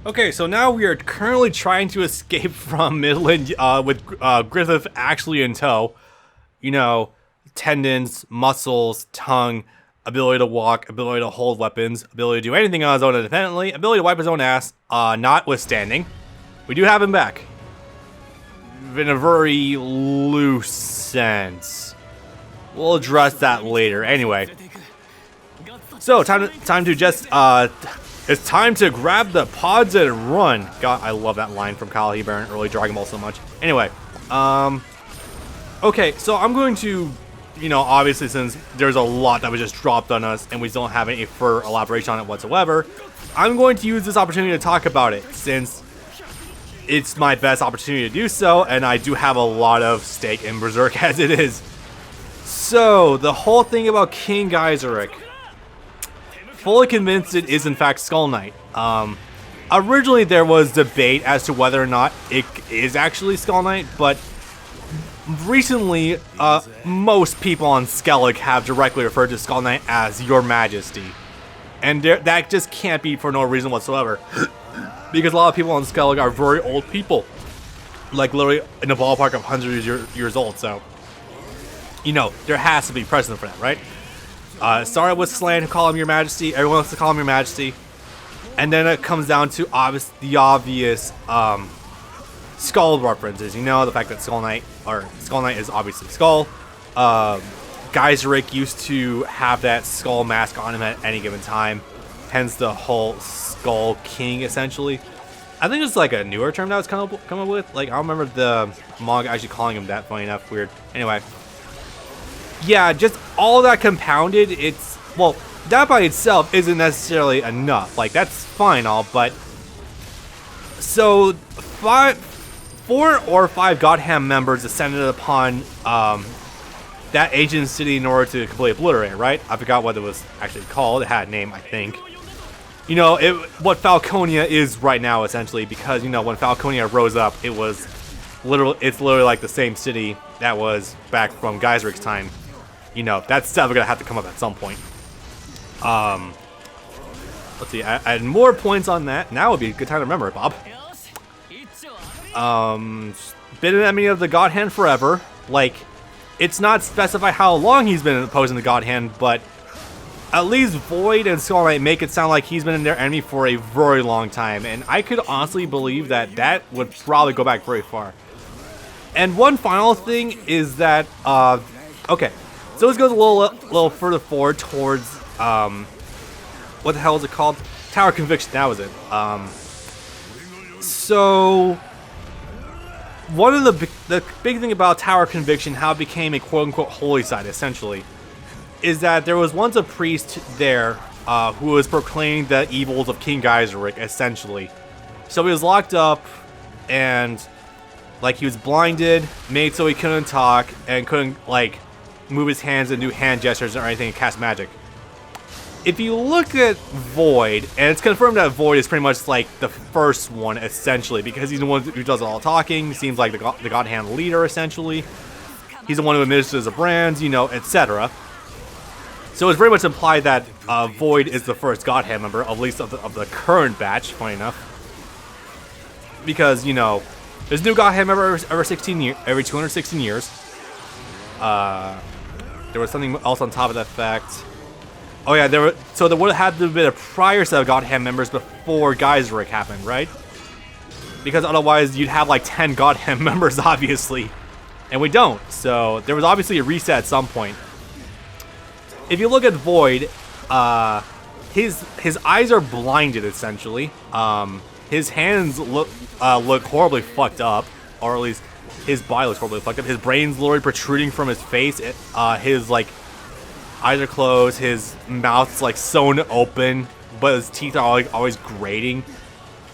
Okay, so now we are currently trying to escape from Midland with Griffith actually in tow. You know, tendons, muscles, tongue, ability to walk, ability to hold weapons, ability to do anything on his own independently, ability to wipe his own ass, notwithstanding. We do have him back. In a very loose sense. We'll address that later. Anyway. So, time to just, it's time to grab the pods and run. God, I love that line from Kyle Hebron, early Dragon Ball so much. Anyway, okay, so I'm going to, obviously since there's a lot that was just dropped on us and we don't have any further elaboration on it whatsoever, I'm going to use this opportunity to talk about it since it's my best opportunity to do so, and I do have a lot of stake in Berserk as it is. So, the whole thing about King Geyserich. Fully convinced it is in fact Skull Knight. Originally there was debate as to whether or not it is actually Skull Knight, but recently most people on Skellig have directly referred to Skull Knight as Your Majesty. And that just can't be for no reason whatsoever. Because a lot of people on Skellig are very old people. Like literally in the ballpark of hundreds of years old, so there has to be precedent for that, right? Started with Slan, who call him Your Majesty. Everyone wants to call him Your Majesty. And then it comes down to the obvious Skull references. The fact that Skull Knight is obviously Skull. Geyserich used to have that skull mask on him at any given time. Hence the whole Skull King, essentially. I think it's like a newer term that was come up with. Like, I don't remember the manga actually calling him that, funny enough. Weird. Anyway. Yeah, just all that compounded, that by itself isn't necessarily enough. Like, that's fine all, but... So, 4 or 5 Godhand members descended upon that ancient city in order to completely obliterate it, right? I forgot what it was actually called. It had a name, I think. What Falconia is right now, essentially, because, when Falconia rose up, it's literally like the same city that was back from Geyserich's time. That's definitely gonna have to come up at some point. Let's see, I had more points on that. Now would be a good time to remember it, Bob. Been an enemy of the God Hand forever. Like, it's not specified how long he's been opposing the God Hand, but at least Void and Skull Knight make it sound like he's been their enemy for a very long time. And I could honestly believe that would probably go back very far. And one final thing is that, okay. So this goes a little further forward towards, what the hell is it called? Tower Conviction, that was it. So, one of the big thing about Tower Conviction, how it became a quote-unquote holy site, essentially, is that there was once a priest there, who was proclaiming the evils of King Geyserich, essentially. So he was locked up, and, like, he was blinded, made so he couldn't talk, and couldn't, like, move his hands and do hand gestures or anything and cast magic. If you look at Void, and it's confirmed that Void is pretty much like the first one, essentially, because he's the one who does all the talking, seems like the God Hand leader, essentially. He's the one who administers the brands, etc. So it's very much implied that Void is the first God Hand member, at least of the current batch, funny enough. Because, there's new God Hand member every 216 years. There was something else on top of that fact. Oh yeah, there would have had to have been a prior set of God Hand members before Geyserich happened, right? Because otherwise you'd have like 10 God Hand members, obviously. And we don't, so there was obviously a reset at some point. If you look at Void, his eyes are blinded, essentially. His hands look horribly fucked up, or at least his body looks horribly fucked up. His brain's literally protruding from his face. His like eyes are closed. His mouth's like sewn open, but his teeth are like always grating.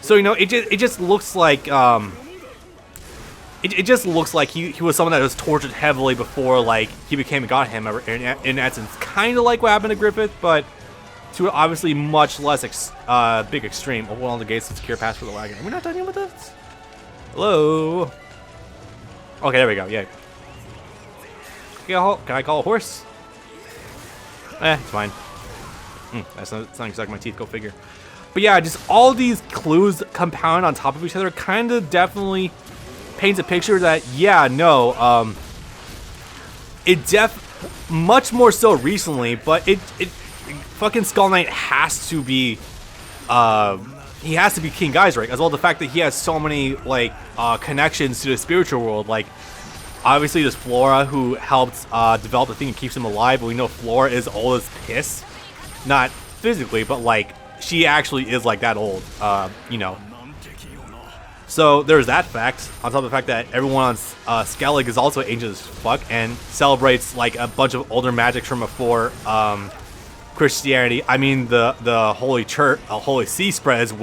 So it just looks like it just looks like he was someone that was tortured heavily before like he became a God Hand member. In essence, kind of like what happened to Griffith, but to obviously much less big extreme. Open all the gates to secure pass for the wagon. We're not done yet with this. Hello. Okay, there we go. Yeah. Can I call a horse? It's fine. That's not exactly my teeth. Go figure. But yeah, just all these clues compound on top of each other kind of definitely paints a picture that, yeah, no, much more so recently, but it fucking Skull Knight has to be, he has to be King Geyserich, as well as the fact that he has so many, like, connections to the spiritual world. Like, obviously there's Flora, who helped develop the thing and keeps him alive, but we know Flora is old as piss. Not physically, but, like, she actually is, like, that old, you know. So there's that fact, on top of the fact that everyone on Skellig is also ancient as fuck and celebrates, like, a bunch of older magics from before Christianity. I mean, the Holy Church, Holy See spreads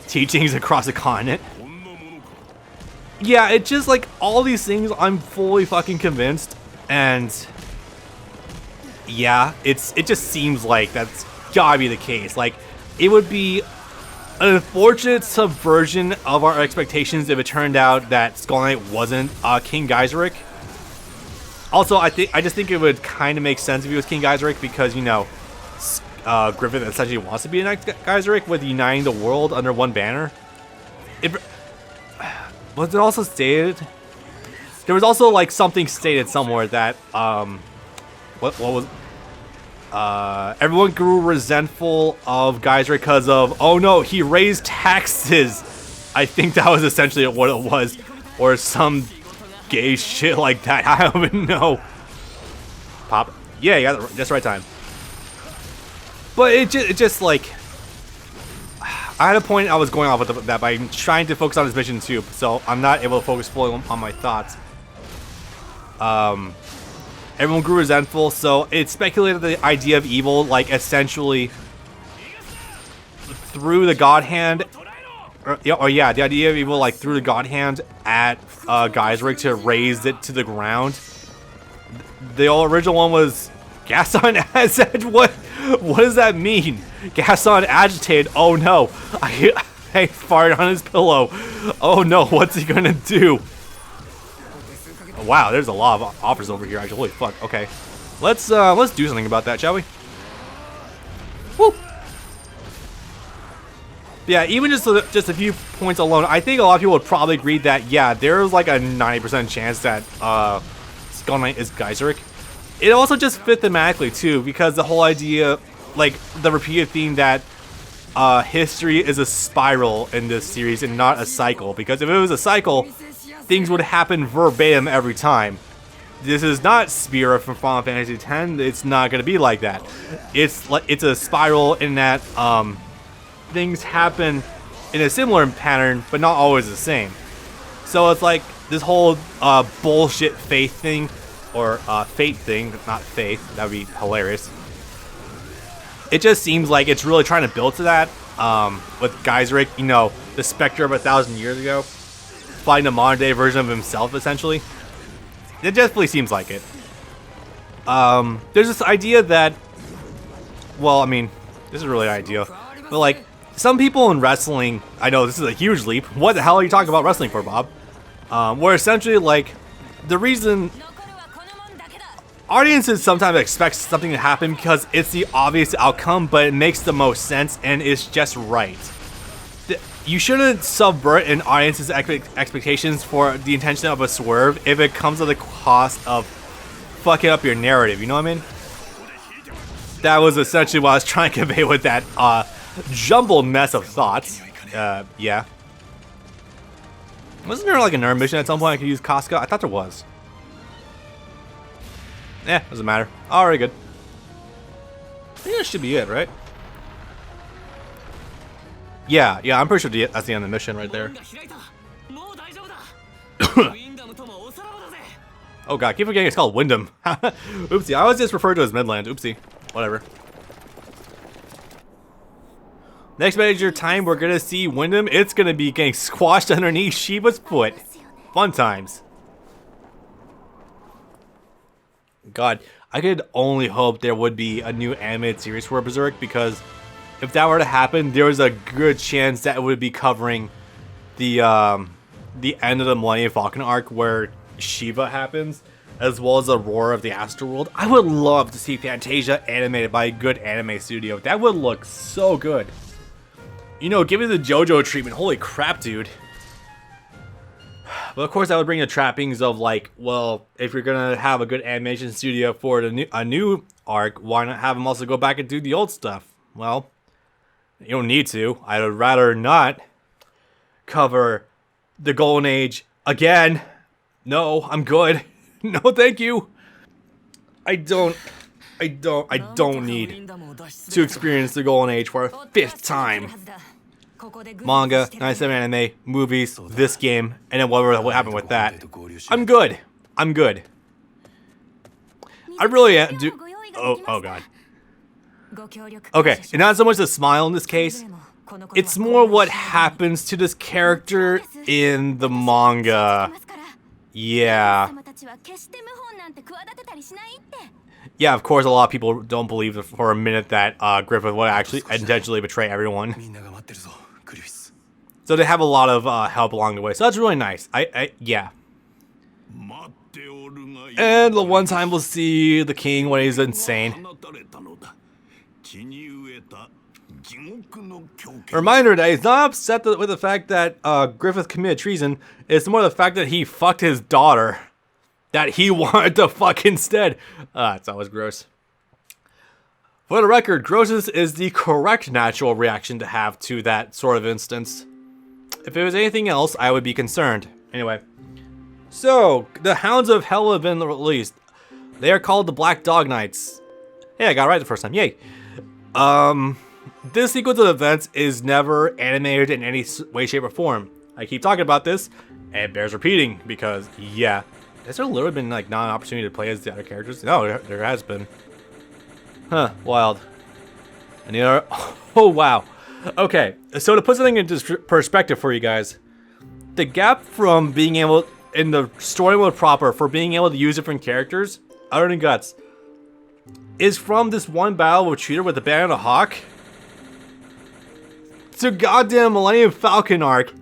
teachings across the continent. Yeah, it's just, like, all these things, I'm fully fucking convinced, and yeah, it just seems like that's gotta be the case. Like, it would be an unfortunate subversion of our expectations if it turned out that Skull Knight wasn't King Geyserich. Also, I just think it would kind of make sense if he was King Geyserich, because, you know, Griffith essentially wants to be a Knight Geyserich with uniting the world under one banner. Was it also stated? There was also, like, something stated somewhere that what was everyone grew resentful of Geyserich because of, oh no, he raised taxes. I think that was essentially what it was, or some gay shit like that. I don't even know. Pop. Yeah, you got just the right time. But it just like, I had a point I was going off with that by trying to focus on this mission too, so I'm not able to focus fully on my thoughts. Everyone grew resentful, so it's speculated the idea of evil, like, essentially threw the God Hand, the idea of evil, like, threw the God Hand at Geyserich to raise it to the ground. The original one was Gaston said, what does that mean? Gaston agitated. Oh no, I farted on his pillow. Oh no, what's he gonna do? Wow, there's a lot of offers over here, actually. Holy fuck. Okay, let's do something about that, shall we? Woo. Yeah, even just a few points alone, I think a lot of people would probably agree that, yeah, there's like a 90% chance that Skull Knight is Geyserich. It also just fit thematically too, because the whole idea, like, the repeated theme that history is a spiral in this series and not a cycle. Because if it was a cycle, things would happen verbatim every time. This is not Spira from Final Fantasy X. It's not going to be like that. It's a spiral in that things happen in a similar pattern, but not always the same. So it's like this whole bullshit faith thing, or fate thing, not faith. That would be hilarious. It just seems like it's really trying to build to that. With Geyserich, you know, the specter of 1,000 years ago, fighting a modern day version of himself, essentially. It definitely seems like it. There's this idea that, well, I mean, this is really an idea, but like, some people in wrestling, I know this is a huge leap. What the hell are you talking about wrestling for, Bob? Where essentially, like, the reason audiences sometimes expect something to happen because it's the obvious outcome, but it makes the most sense and it's just right. You shouldn't subvert an audience's expectations for the intention of a swerve if it comes at the cost of fucking up your narrative, you know what I mean? That was essentially what I was trying to convey with that jumbled mess of thoughts. Yeah. Wasn't there like another mission at some point I could use Casca? I thought there was. Eh, doesn't matter. Alright, good. I think that should be it, right? Yeah, I'm pretty sure that's the end of the mission right there. Oh god, keep forgetting it's called Wyndham. Oopsie, I always just refer to it as Midland. Oopsie. Whatever. Next major time we're gonna see Wyndham, it's gonna be getting squashed underneath Shiva's foot. Fun times. God, I could only hope there would be a new animated series for Berserk, because if that were to happen, there was a good chance that it would be covering the end of the Millennium Falcon arc where Shiva happens, as well as the Roar of the Astroworld. I would love to see Fantasia animated by a good anime studio. That would look so good. You know, give me the JoJo treatment. Holy crap, dude. But of course, that would bring the trappings of like, well, if you're gonna have a good animation studio for a new arc, why not have them also go back and do the old stuff? Well, you don't need to. I would rather not cover the Golden Age again. No, I'm good. No, thank you. I don't need to experience the Golden Age for a 5th time. Manga, 97 anime, movies, this game, and then whatever will happen with that. I'm good. I'm good. I really do. Oh god. Okay, and not so much the smile in this case. It's more what happens to this character in the manga. Yeah. Yeah, of course, a lot of people don't believe for a minute that Griffith would actually intentionally betray everyone. So they have a lot of help along the way. So that's really nice. Yeah. And the one time we'll see the king when he's insane. A reminder that he's not upset with the fact that Griffith committed treason. It's more the fact that he fucked his daughter that he wanted to fuck instead. It's always gross. For the record, grossness is the correct natural reaction to have to that sort of instance. If it was anything else, I would be concerned. Anyway. So, the Hounds of Hell have been released. They are called the Black Dog Knights. Hey, I got it right the first time. Yay. This sequence of events is never animated in any way, shape, or form. I keep talking about this, and it bears repeating, because, yeah. Has there literally been, like, not an opportunity to play as the other characters? No, there has been. Huh, wild. And the other... Oh, wow. Okay, so to put something into perspective for you guys, the gap from being able, in the story mode proper, for being able to use different characters, other than Guts, is from this one battle with Cheater with the Band of Hawk to goddamn Millennium Falcon arc,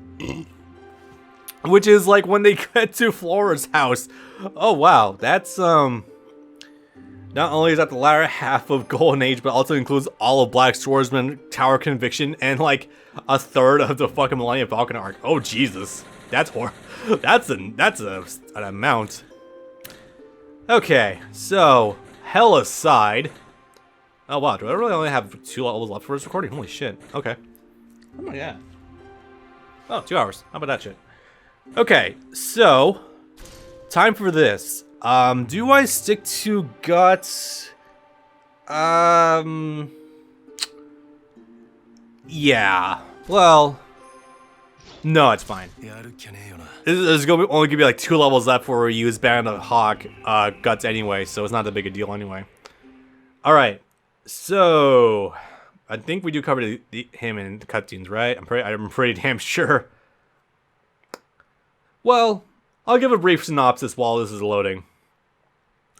which is like when they get to Flora's house. Oh wow, that's not only is that the latter half of Golden Age, but also includes all of Black Swordsman, Tower Conviction, and like a third of the fucking Millennium Falcon arc. Oh Jesus, that's that's an amount. Okay, so hell aside. Oh wow, do I really only have 2 levels left for this recording? Holy shit. Okay. Oh my god. Oh, 2 hours. How about that shit? Okay, so time for this. Do I stick to Guts? Yeah. Well, no, it's fine. There's gonna only gonna be like 2 levels left before we use Band of Hawk Guts anyway, so it's not that big a deal anyway. All right, so I think we do cover him in the cutscenes, right? I'm pretty damn sure. Well, I'll give a brief synopsis while this is loading.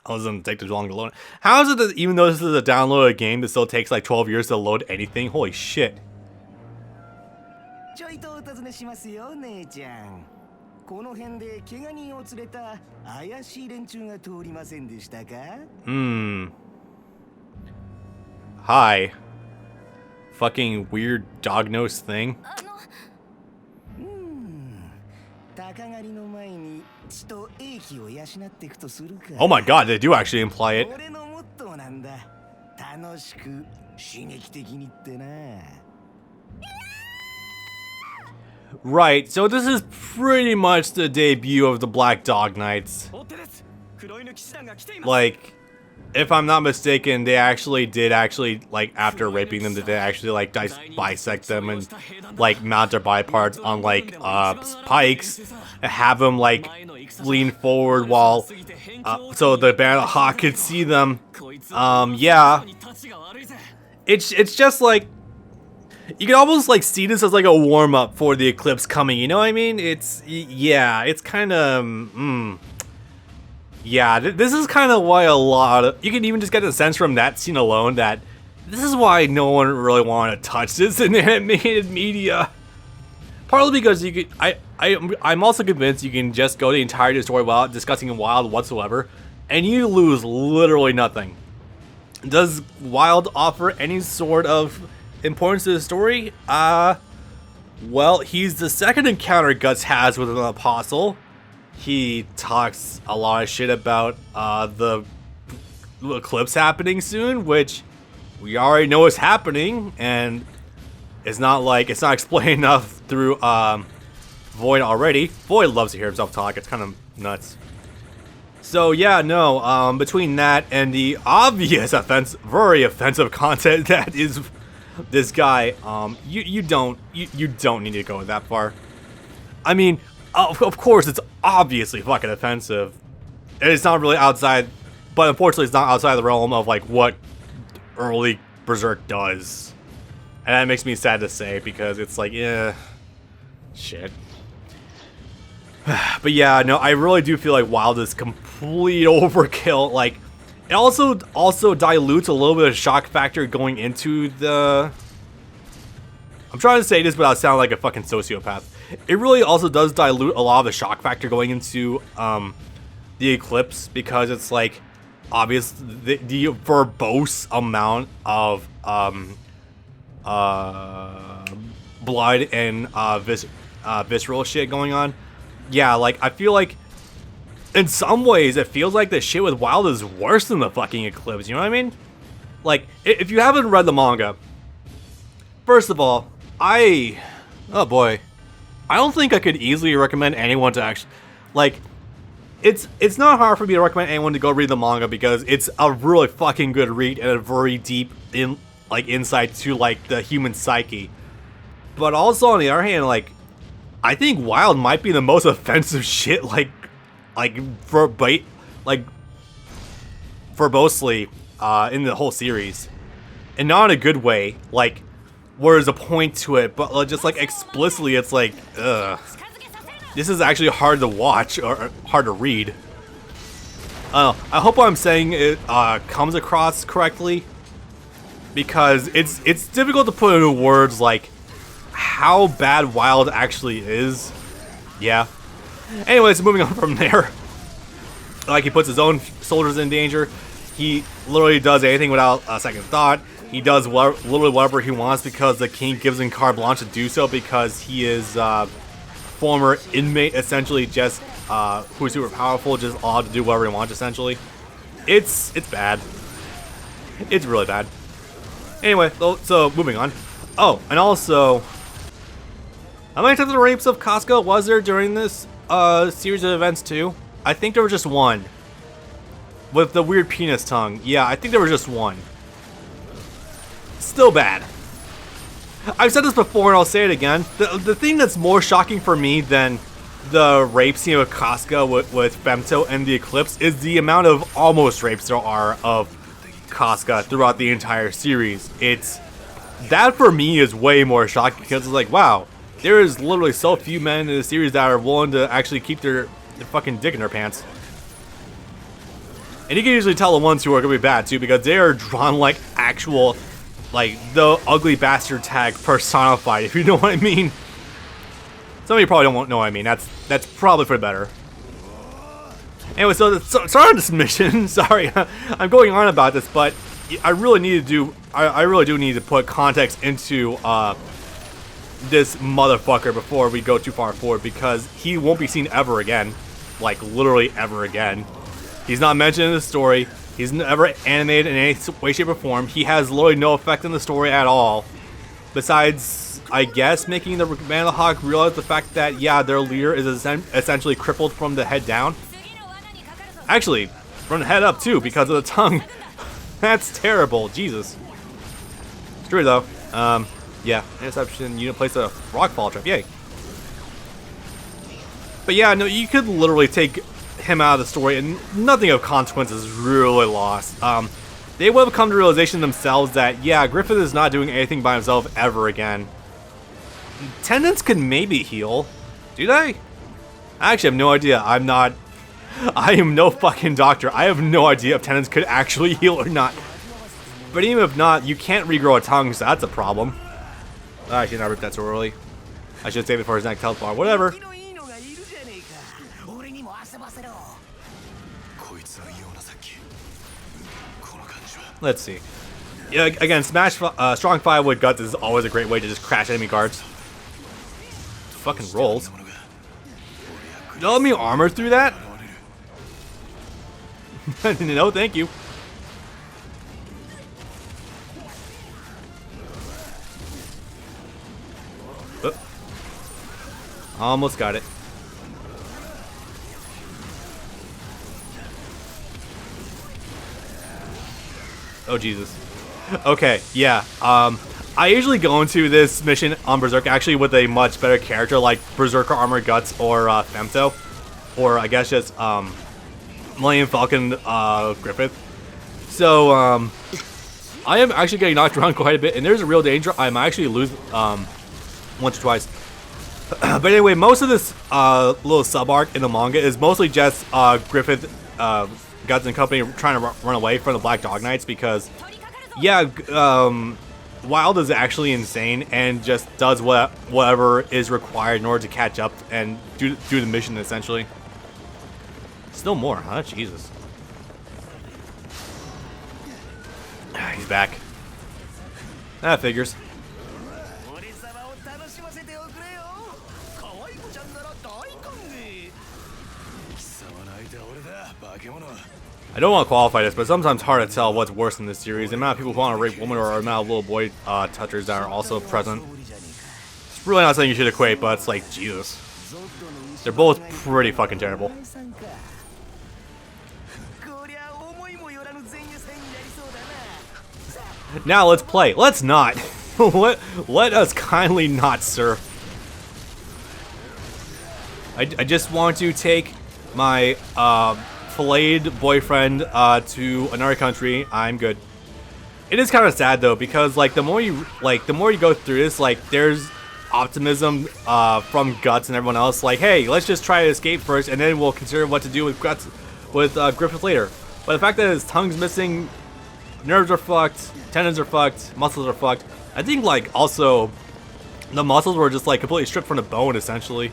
Oh, this doesn't take too long to load. How is it that even though this is a downloaded game, it still takes like 12 years to load anything? Holy shit. Hi. Fucking weird dog nose thing. Oh my god, they do actually imply it. Right, so this is pretty much the debut of the Black Dog Knights. Like, if I'm not mistaken, they actually did like, after raping them, did they actually, like, bisect them and, like, mount their body parts on, like, spikes, and have them, like, lean forward while, so the Band of Hawk could see them. Yeah. It's just, like, you can almost, like, see this as, like, a warm-up for the eclipse coming, you know what I mean? Yeah, it's kind of, yeah, this is kind of why a lot of... You can even just get the sense from that scene alone that this is why no one really wanted to touch this in animated media. Partly because you could... I'm also convinced you can just go the entire story without discussing Wild whatsoever, and you lose literally nothing. Does Wild offer any sort of importance to the story? Well, he's the second encounter Guts has with an apostle. He talks a lot of shit about the eclipse happening soon, which we already know is happening, and it's not explained enough through Void already. Void loves to hear himself talk. It's kind of nuts. So yeah, no. Between that and the obvious very offensive content that is this guy, you don't need to go that far. I mean, of course, it's obviously fucking offensive. It's not really outside, but unfortunately, it's not outside the realm of like what early Berserk does, and that makes me sad to say because it's like, yeah, shit. But yeah, no, I really do feel like Wild is complete overkill. Like, it also dilutes a little bit of shock factor going into the. I'm trying to say this without sounding like a fucking sociopath. It really also does dilute a lot of the shock factor going into the eclipse, because it's like obvious the verbose amount of blood and visceral shit going on. Yeah, like I feel like in some ways it feels like the shit with Wild is worse than the fucking eclipse. You know what I mean? Like, if you haven't read the manga, first of all, oh boy, I don't think I could easily recommend anyone to actually, like, it's not hard for me to recommend anyone to go read the manga because it's a really fucking good read and a very deep insight to like the human psyche. But also on the other hand, like, I think Wild might be the most offensive shit verbosely in the whole series, and not in a good way. Like, where there's a point to it, but just like explicitly, it's like, ugh. This is actually hard to watch or hard to read. I hope what I'm saying it comes across correctly, because it's difficult to put into words like how bad Wild actually is. Yeah. Anyways, moving on from there. Like, he puts his own soldiers in danger. He literally does anything without a second thought. He does literally whatever he wants because the king gives him carte blanche to do so, because he is former inmate, essentially, just who's super powerful, just allowed to do whatever he wants, essentially. It's bad. It's really bad. Anyway, so moving on. Oh, and also, how many times the rapes of Casca was there during this series of events too? I think there was just one. With the weird penis tongue. Yeah, I think there was just one. Still bad. I've said this before and I'll say it again. The thing that's more shocking for me than the rape scene with Casca with Femto and the Eclipse is the amount of almost rapes there are of Casca throughout the entire series. That for me is way more shocking, because it's like, wow, there is literally so few men in the series that are willing to actually keep their fucking dick in their pants. And you can usually tell the ones who are going to be bad too, because they are drawn like actual, like, the ugly bastard tag personified, if you know what I mean. Some of you probably don't know what I mean. That's probably for the better. Anyway, so sorry on this mission. Sorry, I'm going on about this, but I really do need to put context into this motherfucker before we go too far forward, because he won't be seen ever again, like literally ever again. He's not mentioned in the story. He's never animated in any way, shape, or form. He has literally no effect in the story at all, besides, I guess, making the Man of the Hawk realize the fact that, yeah, their leader is essentially crippled from the head down. Actually, from the head up too, because of the tongue. That's terrible. Jesus. It's true though. Yeah, interception. Unit placed a rock fall trap. Yay. But yeah, no, you could literally take him out of the story and nothing of consequence is really lost. They would have come to the realization themselves that, yeah, Griffith is not doing anything by himself ever again. Tendons can maybe heal. Do they? I actually have no idea. I am no fucking doctor. I have no idea if tendons could actually heal or not. But even if not, you can't regrow a tongue, so that's a problem. I should not rip that so early. I should save it for his next health bar. Whatever. Let's see. Yeah, again, Strong 5 with Guts is always a great way to just crash enemy guards. fucking rolls. Don't let me armor through that? No, thank you. Almost got it. Oh, Jesus. Okay, yeah. I usually go into this mission on Berserk actually with a much better character like Berserker Armored Guts or Femto. Or I guess just Millennium Falcon Griffith. So, I am actually getting knocked around quite a bit, and there's a real danger I might actually lose once or twice. But anyway, most of this little sub-arc in the manga is mostly just Griffith, Guts and company trying to run away from the Black Dog Knights because, yeah, Wild is actually insane and just does whatever is required in order to catch up and do the mission, essentially. Still more, huh? Jesus. He's back. That figures. I don't want to qualify this, but sometimes it's hard to tell what's worse in this series. The amount of people who want to rape women or the amount of little boy touchers that are also present. It's really not something you should equate, but it's like, Jesus. They're both pretty fucking terrible. Now let's play. Let's not. Let us kindly not, sir. I just want to take my filleted boyfriend to another country. I'm good. It is kind of sad though because like the more you go through this, like there's optimism from Guts and everyone else. Like, hey, let's just try to escape first, and then we'll consider what to do with Griffith later. But the fact that his tongue's missing, nerves are fucked, tendons are fucked, muscles are fucked. I think like also the muscles were just like completely stripped from the bone essentially.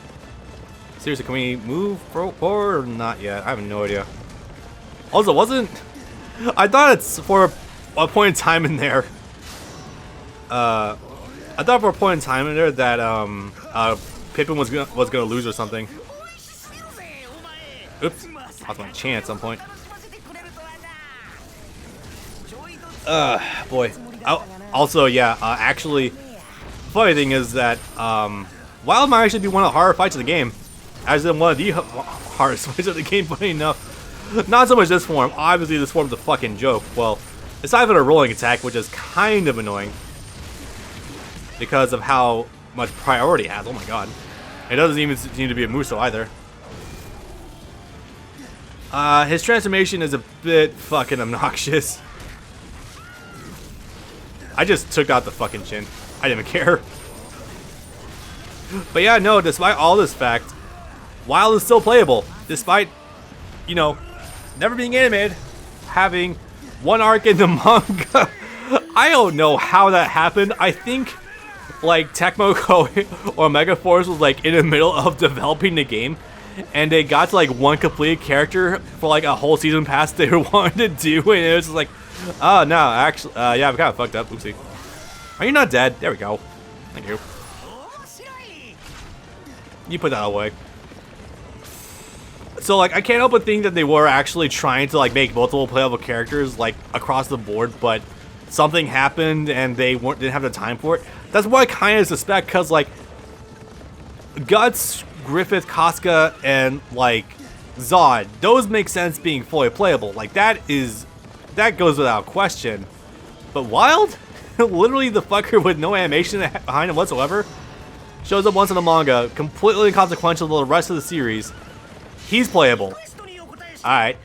Seriously, can we move forward or not yet? I have no idea. Also, I thought it's for a point in time in there. I thought for a point in time in there that Pippin was gonna lose or something. Oops, lost my chance at some point. Boy. Also, yeah. Actually, funny thing is that Wild might actually be one of the harder fights of the game. As in one of the hardest fights of the game, funny enough. Not so much this form. Obviously, this form's a fucking joke. Well, aside from a rolling attack, which is kind of annoying. Because of how much priority it has. Oh my god. It doesn't even seem to be a Muso either. His transformation is a bit fucking obnoxious. I just took out the fucking chin. I didn't even care. But yeah, no, despite all this fact, Wild is still playable. Despite, you know, never being animated, having one arc in the manga. I don't know how that happened. I think, like, Tecmo Koei or Megaforce was, like, in the middle of developing the game. And they got to, like, one completed character for, like, a whole season pass they wanted to do. And it was just like, oh, no, actually, yeah, we kind of fucked up. Oopsie. Are you not dead? There we go. Thank you. You put that away. So, like, I can't help but think that they were actually trying to, like, make multiple playable characters, like, across the board, but something happened and they didn't have the time for it. That's what I kind of suspect, because, like, Guts, Griffith, Casca, and, like, Zod, those make sense being fully playable. Like, that goes without question. But Wild? Literally the fucker with no animation behind him whatsoever. Shows up once in the manga, completely inconsequential to the rest of the series. He's playable. Alright.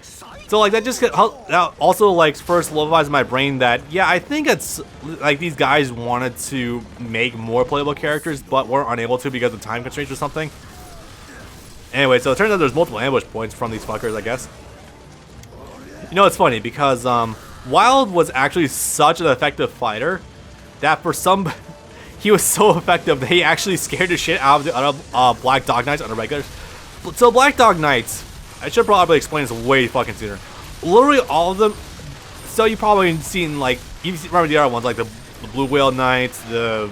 So, like, that just also, like, first solidifies my brain that, yeah, I think it's, like, these guys wanted to make more playable characters, but were unable to because of time constraints or something. Anyway, so it turns out there's multiple ambush points from these fuckers, I guess. You know, it's funny, because, Wild was actually such an effective fighter that for some... he was so effective that he actually scared the shit out of the other Black Dog Knights on the regulars. So Black Dog Knights, I should probably explain this way fucking sooner. Literally all of them. So you probably seen like remember the other ones like the Blue Whale Knights, the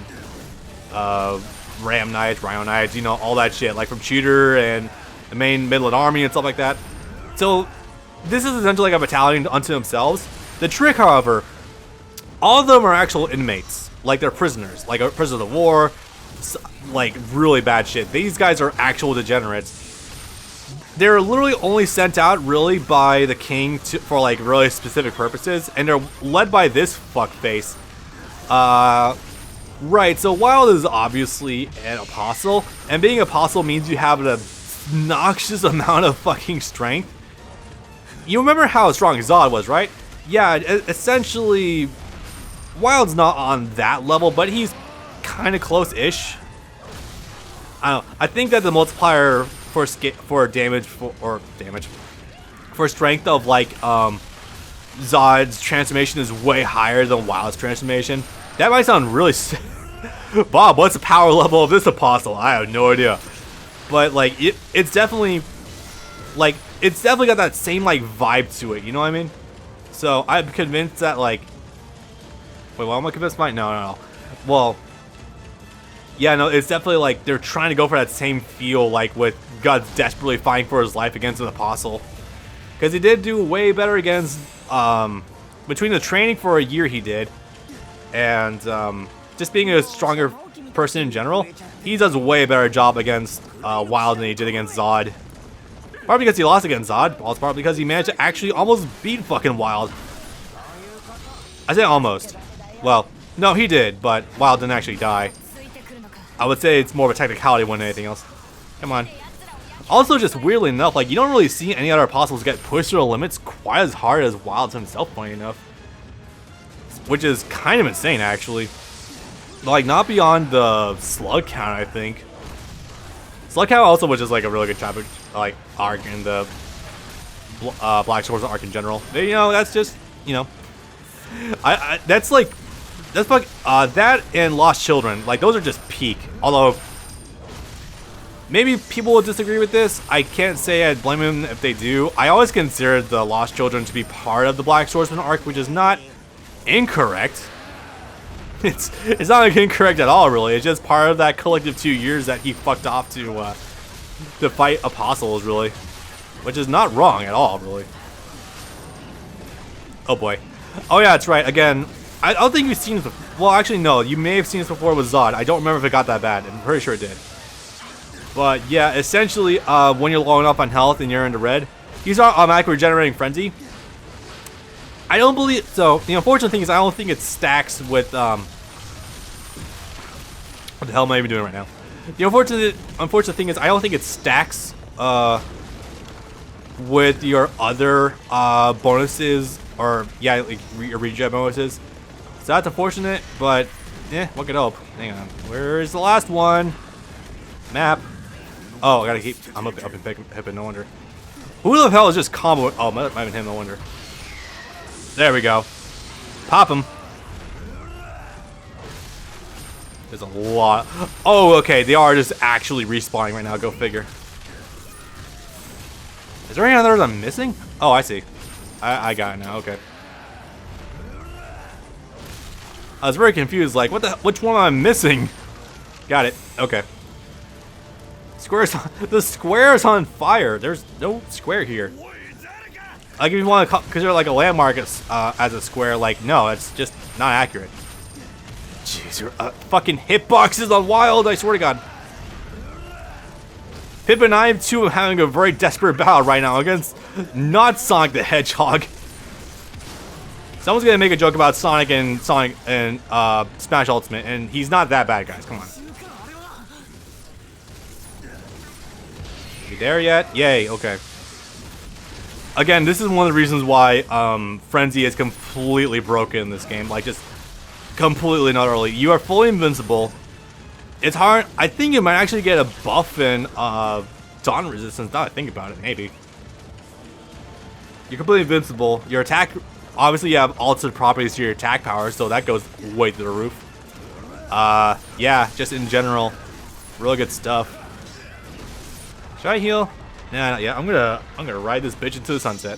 Ram Knights, Rhino Knights, you know, all that shit, like from Cheater and the main Midland Army and stuff like that. So this is essentially like a battalion unto themselves. The trick, however, all of them are actual inmates, like they're prisoners, like prisoners of war, like really bad shit. These guys are actual degenerates. They're literally only sent out really by the king for like really specific purposes, and they're led by this fuckface. Right, so Wild is obviously an apostle, and being apostle means you have an obnoxious amount of fucking strength. You remember how strong Zod was, right? Yeah, essentially, Wild's not on that level, but he's kind of close-ish. I don't know. I think that the multiplier for strength of like Zod's transformation is way higher than Wild's transformation. That might sound really Bob, what's the power level of this apostle? I have no idea. But like it's definitely got that same like vibe to it, you know what I mean? So I'm convinced that like wait, well, am I convinced by no. Well, yeah, no, it's definitely like they're trying to go for that same feel, like with God desperately fighting for his life against an apostle. Because he did do way better against, between the training for a year he did, and just being a stronger person in general, he does a way better job against Wild than he did against Zod. Probably because he lost against Zod, also probably because he managed to actually almost beat fucking Wild. I say almost. Well, no, he did, but Wild didn't actually die. I would say it's more of a technicality more than anything else. Come on. Also, just weirdly enough, like, you don't really see any other apostles get pushed to the limits quite as hard as Wild himself, funny enough. Which is kind of insane, actually. Like, not beyond the slug count, I think. Slug count also was just, like, a really good chapter, like, arc in the Black Swords arc in general. But, you know, that's just, you know. That's, like, that and Lost Children, like, those are just peak. Although, maybe people will disagree with this. I can't say I'd blame them if they do. I always considered the Lost Children to be part of the Black Swordsman arc, which is not incorrect. It's not like incorrect at all, really. It's just part of that collective 2 years that he fucked off to fight apostles, really. Which is not wrong at all, really. Oh boy. Oh yeah, that's right. Again, I don't think you've seen this before. Well, actually, no. You may have seen this before with Zod. I don't remember if it got that bad. I'm pretty sure it did. But yeah, essentially, when you're low enough on health and you're in the red, he's automatically regenerating Frenzy. I don't believe... So, the unfortunate thing is I don't think it stacks with... what the hell am I even doing right now? The unfortunate thing is I don't think it stacks with your other bonuses, or, yeah, like your regen bonuses. So that's unfortunate, but, what could help? Hang on. Where's the last one? Map. Oh, I gotta keep... I'm up and pipping, no wonder. Who the hell is just combo... Oh, might have been him, no wonder. There we go. Pop him. There's a lot. Oh, okay. They are just actually respawning right now. Go figure. Is there any others I'm missing? Oh, I see. I got it now. Okay. I was very confused. Like, what the? Which one am I missing? Got it. Okay. The square is on fire. There's no square here. Like, if you want to, because they're like a landmark as a square, like, no, it's just not accurate. Jeez, your fucking hitboxes on Wild, I swear to God. Pip and I, too, are having a very desperate battle right now against not Sonic the Hedgehog. Someone's gonna make a joke about Sonic and Smash Ultimate, and he's not that bad, guys. Come on. You there yet? Yay, okay. Again, this is one of the reasons why Frenzy is completely broken in this game. Like, just completely not early. You are fully invincible. It's hard. I think you might actually get a buff in Dawn Resistance. Now that I think about it, maybe. You're completely invincible. Your attack, obviously you have altered properties to your attack power, so that goes way through the roof. Yeah, just in general, really good stuff. Should I heal? Nah, not yet. I'm gonna ride this bitch into the sunset.